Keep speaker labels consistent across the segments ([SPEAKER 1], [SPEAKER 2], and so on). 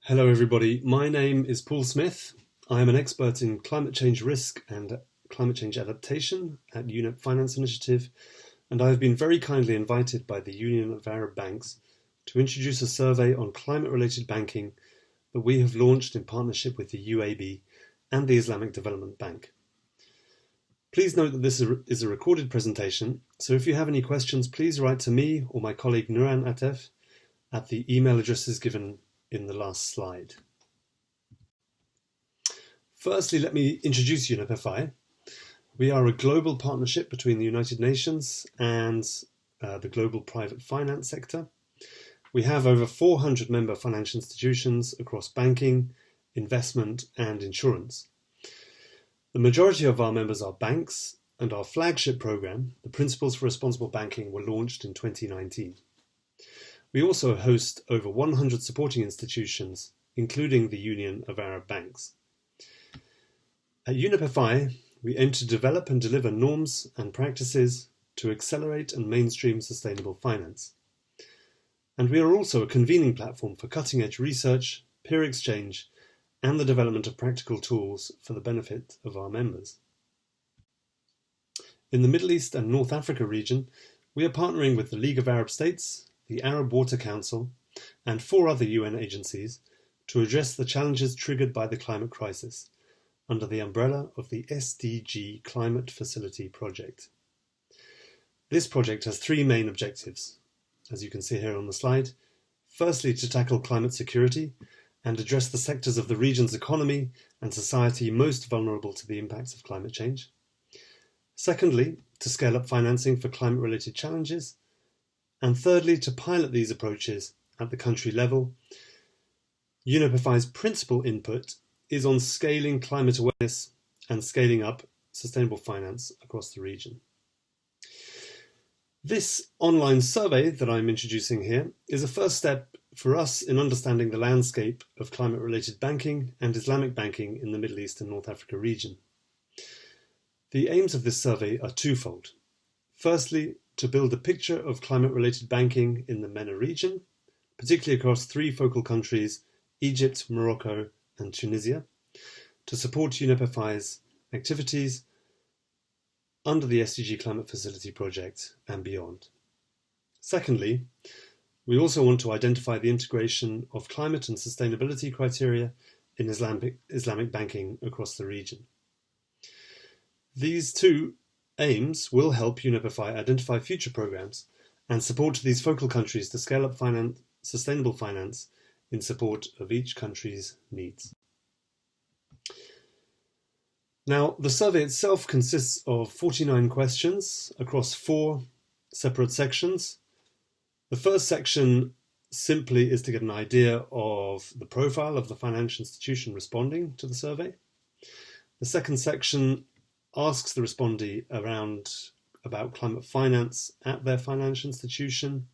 [SPEAKER 1] Hello everybody, my name is Paul Smith. I am an expert in climate change risk and climate change adaptation at UNIPFF Finance Initiative, and I have been very kindly invited by the Union of Arab Banks to introduce a survey on climate-related banking that we have launched in partnership with the UAB and the Islamic Development Bank. Please note that this is a recorded presentation, so if you have any questions, please write to me or my colleague Nuran Atef at the email addresses given in the last slide. Firstly, let me introduce UNIPFF. We are a global partnership between the United Nations and the global private finance sector. We have over 400 member financial institutions across banking, investment and insurance. The majority of our members are banks, and our flagship program, the Principles for Responsible Banking, were launched in 2019. We also host over 100 supporting institutions, including the Union of Arab Banks. At UNIPFF, we aim to develop and deliver norms and practices to accelerate and mainstream sustainable finance. And we are also a convening platform for cutting-edge research, peer exchange, and the development of practical tools for the benefit of our members. In the Middle East and North Africa region, we are partnering with the League of Arab States, the Arab Water Council, and 4 other UN agencies to address the challenges triggered by the climate crisis under the umbrella of the SDG Climate Facility Project. This project has 3 main objectives, as you can see here on the slide. Firstly, to tackle climate security and address the sectors of the region's economy and society most vulnerable to the impacts of climate change. Secondly, to scale up financing for climate-related challenges. And thirdly, to pilot these approaches at the country level. UNIPFF's principal input is on scaling climate awareness and scaling up sustainable finance across the region. This online survey that I'm introducing here is a first step for us in understanding the landscape of climate-related banking and Islamic banking in the Middle East and North Africa region. The aims of this survey are twofold. Firstly, to build a picture of climate-related banking in the MENA region, particularly across 3 focal countries, Egypt, Morocco and Tunisia, to support UNIPFF's activities under the SDG Climate Facility Project and beyond. Secondly, we also want to identify the integration of climate and sustainability criteria in Islamic banking across the region. These 2 aims will help UNIPFF identify future programs and support these focal countries to scale up sustainable finance in support of each country's needs. Now, the survey itself consists of 49 questions across 4 separate sections. The first section simply is to get an idea of the profile of the financial institution responding to the survey. The second section asks the respondee about climate finance at their financial institution,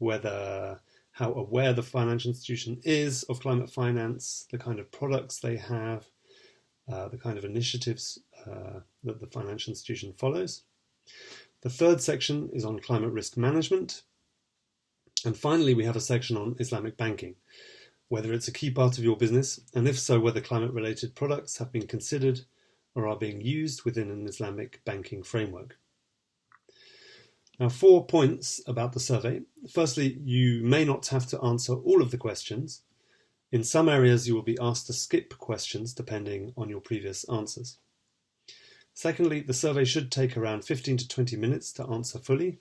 [SPEAKER 1] how aware the financial institution is of climate finance, the kind of products they have, the kind of initiatives that the financial institution follows. The third section is on climate risk management. And finally, we have a section on Islamic banking, whether it's a key part of your business, and if so, whether climate-related products have been considered or are being used within an Islamic banking framework. Now, 4 points about the survey. Firstly, you may not have to answer all of the questions. In some areas, you will be asked to skip questions depending on your previous answers. Secondly, the survey should take around 15 to 20 minutes to answer fully.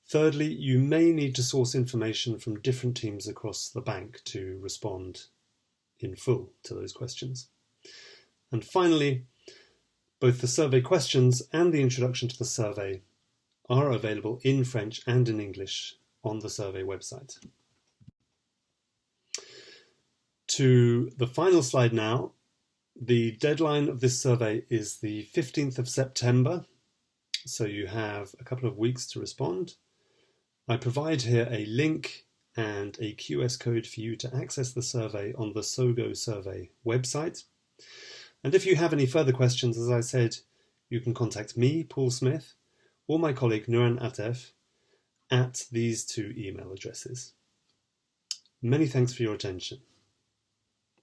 [SPEAKER 1] Thirdly, you may need to source information from different teams across the bank to respond in full to those questions. And finally, both the survey questions and the introduction to the survey are available in French and in English on the survey website. To the final slide now. The deadline of this survey is the 15th of September, so you have a couple of weeks to respond. I provide here a link and a QS code for you to access the survey on the SOGO survey website. And if you have any further questions, as I said, you can contact me, Paul Smith, or my colleague Nuran Atef at these 2 email addresses. Many thanks for your attention.